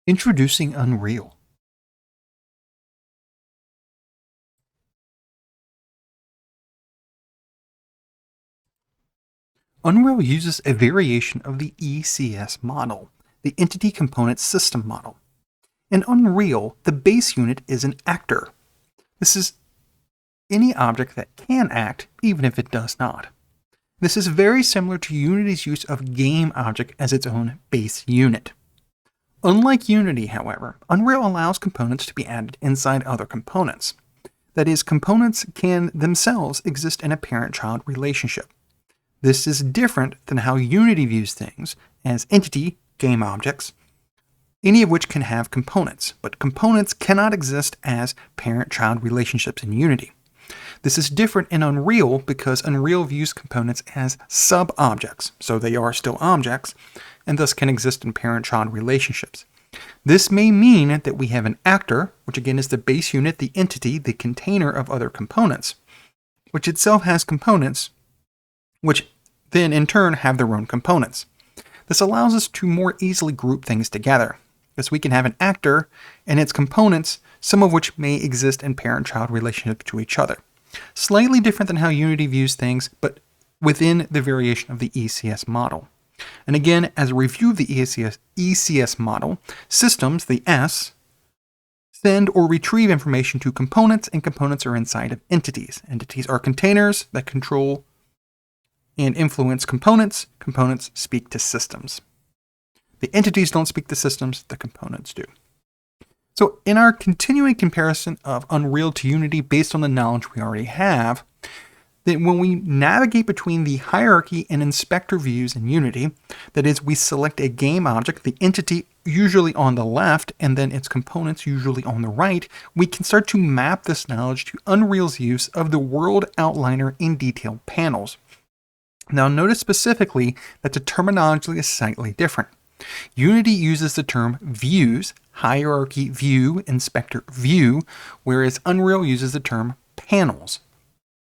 Introducing Unreal. Unreal uses a variation of the ECS model, the Entity Component System model. In Unreal, the base unit is an actor. This is any object that can act, even if it does not. This is very similar to Unity's use of GameObject as its own base unit. Unlike Unity, however, Unreal allows components to be added inside other components. That is, components can themselves exist in a parent-child relationship. This is different than how Unity views things as entity game objects, any of which can have components, but components cannot exist as parent-child relationships in Unity. This is different in Unreal because Unreal views components as sub-objects, so they are still objects, and thus can exist in parent-child relationships. This may mean that we have an actor, which again is the base unit, the entity, the container of other components, which itself has components, which then in turn have their own components. This allows us to more easily group things together, because we can have an actor and its components, some of which may exist in parent-child relationships to each other. Slightly different than how Unity views things, but within the variation of the ECS model. And again, as a review of the ECS model, systems, the S, send or retrieve information to components, and components are inside of entities. Entities are containers that control and influence components. Components speak to systems. The entities don't speak to systems, the components do. So in our continuing comparison of Unreal to Unity based on the knowledge we already have, that when we navigate between the hierarchy and inspector views in Unity, that is, we select a game object, the entity usually on the left, and then its components usually on the right, we can start to map this knowledge to Unreal's use of the world outliner in detail panels. Now notice specifically that the terminology is slightly different. Unity uses the term views, hierarchy view, inspector view, whereas Unreal uses the term panels,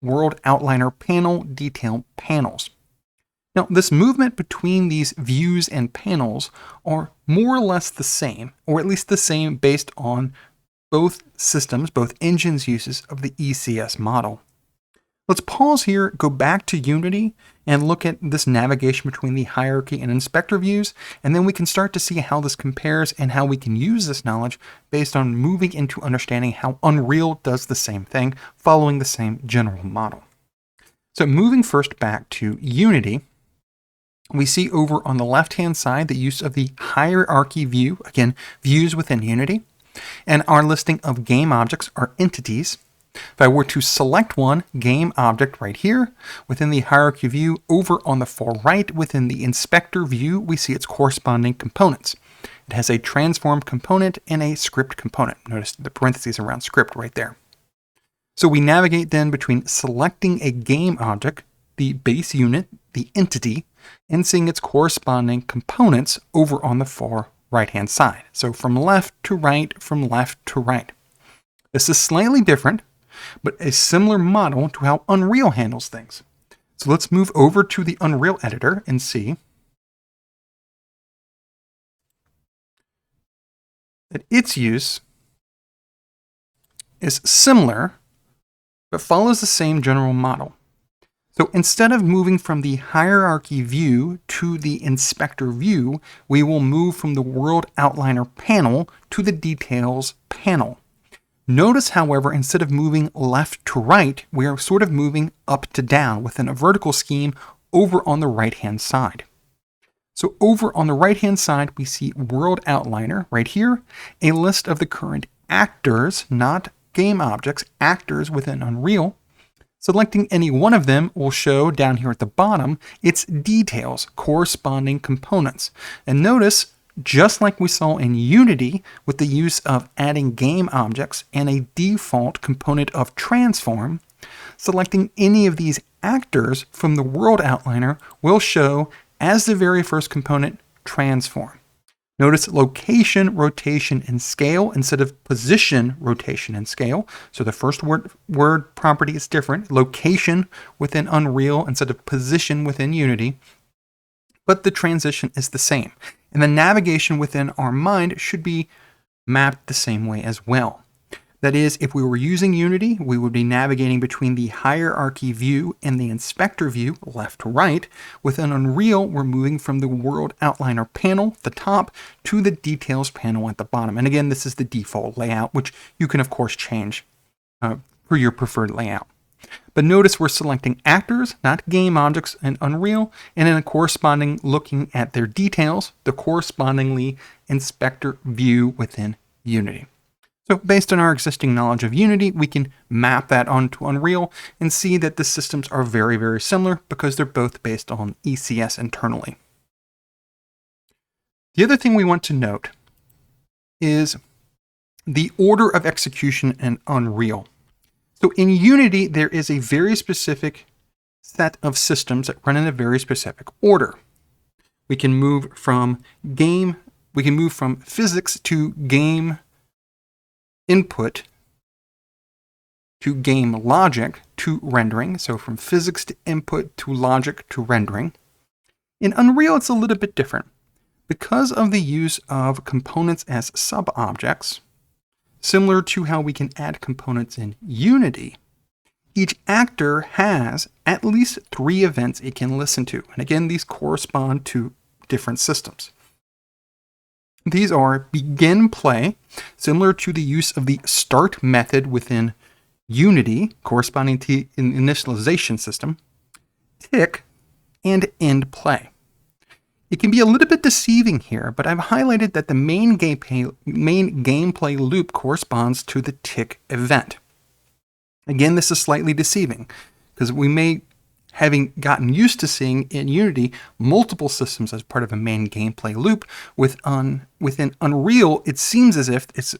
world outliner panel, detail panels. Now, this movement between these views and panels are more or less the same, or at least the same based on both systems, both engines' uses of the ECS model. Let's pause here, go back to Unity, and look at this navigation between the hierarchy and inspector views, and then we can start to see how this compares and how we can use this knowledge based on moving into understanding how Unreal does the same thing, following the same general model. So moving first back to Unity, we see over on the left-hand side the use of the hierarchy view, again, views within Unity, and our listing of game objects are entities. If I were to select one, game object right here, within the hierarchy view, over on the far right within the inspector view, we see its corresponding components. It has a transform component and a script component. Notice the parentheses around script right there. So we navigate then between selecting a game object, the base unit, the entity, and seeing its corresponding components over on the far right-hand side. So from left to right, from left to right. This is slightly different, but a similar model to how Unreal handles things. So let's move over to the Unreal editor and see that its use is similar, but follows the same general model. So instead of moving from the hierarchy view to the inspector view, we will move from the world outliner panel to the details panel. Notice, however, instead of moving left to right, we are sort of moving up to down within a vertical scheme over on the right-hand side. So over on the right-hand side, we see World Outliner right here, a list of the current actors, not game objects, actors within Unreal. Selecting any one of them will show down here at the bottom its details, corresponding components. And notice, just like we saw in Unity with the use of adding game objects and a default component of transform, selecting any of these actors from the world outliner will show as the very first component transform. Notice location, rotation, and scale instead of position, rotation, and scale. So the first word property is different. Location within Unreal instead of position within Unity. But the transition is the same. And the navigation within our mind should be mapped the same way as well. That is, if we were using Unity, we would be navigating between the hierarchy view and the inspector view, left to right. Within Unreal, we're moving from the world outliner panel, the top, to the details panel at the bottom. And again, this is the default layout, which you can, of course, change for your preferred layout. But notice we're selecting actors, not game objects in Unreal, and in a corresponding looking at their details, the correspondingly inspector view within Unity. So based on our existing knowledge of Unity, we can map that onto Unreal and see that the systems are very, very similar because they're both based on ECS internally. The other thing we want to note is the order of execution in Unreal. So in Unity, there is a very specific set of systems that run in a very specific order. We can move from physics to game input to game logic to rendering. So from physics to input to logic to rendering. In Unreal, it's a little bit different. Because of the use of components as sub-objects, similar to how we can add components in Unity, each actor has at least 3 events it can listen to. And again, these correspond to different systems. These are begin play, similar to the use of the start method within Unity, corresponding to an initialization system, tick, and end play. It can be a little bit deceiving here, but I've highlighted that the main gameplay loop corresponds to the tick event. Again, this is slightly deceiving because we may, having gotten used to seeing in Unity multiple systems as part of a main gameplay loop, within Unreal, it seems as if it's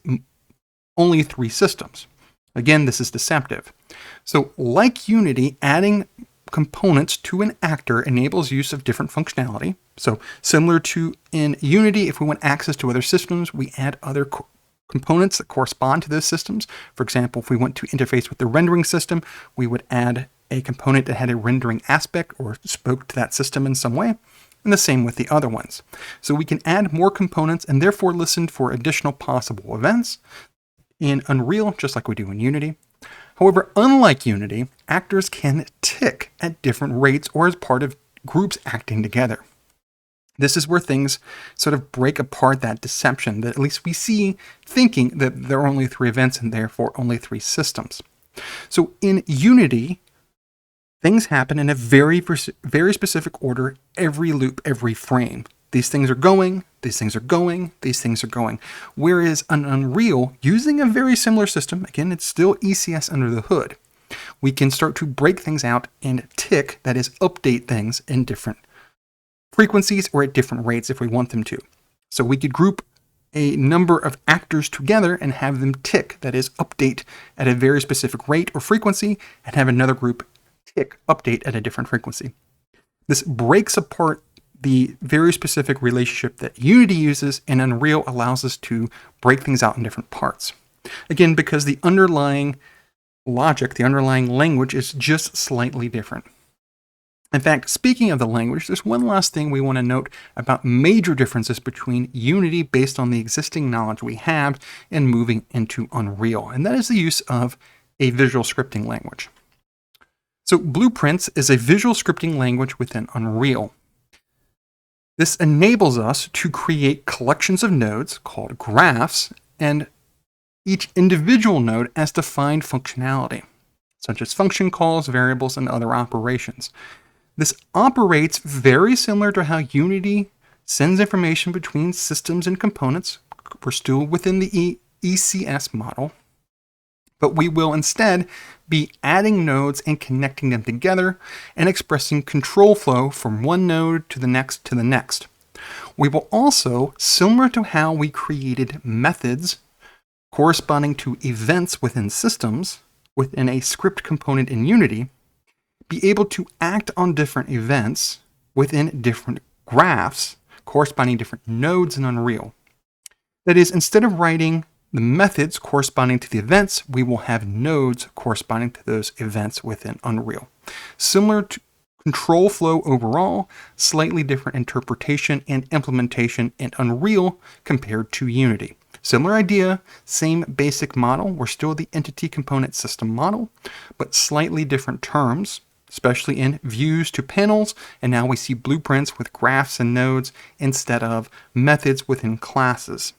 only 3 systems. Again, this is deceptive. So like Unity, adding components to an actor enables use of different functionality. So similar to in Unity, if we want access to other systems, we add other components that correspond to those systems. For example, if we want to interface with the rendering system, we would add a component that had a rendering aspect or spoke to that system in some way, and the same with the other ones. So we can add more components and therefore listen for additional possible events in Unreal, just like we do in Unity. However, unlike Unity, actors can tick at different rates or as part of groups acting together. This is where things sort of break apart that deception that at least we see thinking that there are only 3 events and therefore only 3 systems. So in Unity, things happen in a very specific order, every loop, every frame. These things are going, these things are going, these things are going. Whereas on Unreal, using a very similar system, again, it's still ECS under the hood, we can start to break things out and tick, that is, update things in different frequencies or at different rates if we want them to. So we could group a number of actors together and have them tick, that is, update at a very specific rate or frequency, and have another group tick, update at a different frequency. This breaks apart the very specific relationship that Unity uses, and Unreal allows us to break things out in different parts. Again, because the underlying logic, the underlying language is just slightly different. In fact, speaking of the language, there's one last thing we want to note about major differences between Unity based on the existing knowledge we have and moving into Unreal, and that is the use of a visual scripting language. So Blueprints is a visual scripting language within Unreal. This enables us to create collections of nodes called graphs, and each individual node has defined functionality, such as function calls, variables, and other operations. This operates very similar to how Unity sends information between systems and components. We're still within the ECS model, but we will instead be adding nodes and connecting them together and expressing control flow from one node to the next to the next. We will also, similar to how we created methods corresponding to events within systems within a script component in Unity, be able to act on different events within different graphs corresponding to different nodes in Unreal. That is, instead of writing the methods corresponding to the events, we will have nodes corresponding to those events within Unreal. Similar Control flow overall, slightly different interpretation and implementation in Unreal compared to Unity. Similar idea, same basic model. We're still the entity component system model, but slightly different terms, especially in views to panels. And now we see blueprints with graphs and nodes instead of methods within classes.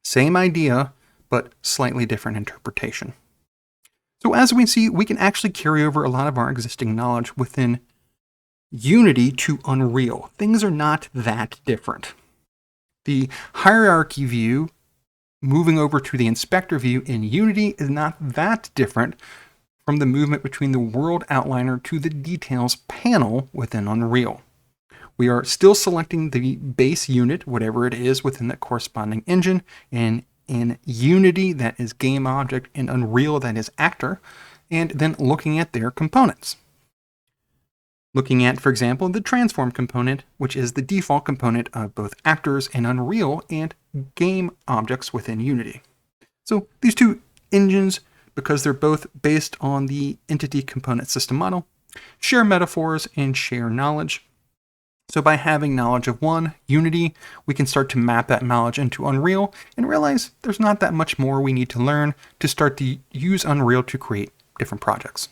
Same idea, but slightly different interpretation. So as we see, we can actually carry over a lot of our existing knowledge within Unity to Unreal. Things are not that different. The hierarchy view moving over to the inspector view in Unity is not that different from the movement between the world outliner to the details panel within Unreal. We are still selecting the base unit, whatever it is within that corresponding engine, and in Unity that is GameObject, in Unreal that is Actor, and then looking at their components. Looking at, for example, the transform component, which is the default component of both actors in Unreal and game objects within Unity. So these two engines, because they're both based on the entity component system model, share metaphors and share knowledge. So by having knowledge of one, Unity, we can start to map that knowledge into Unreal and realize there's not that much more we need to learn to start to use Unreal to create different projects.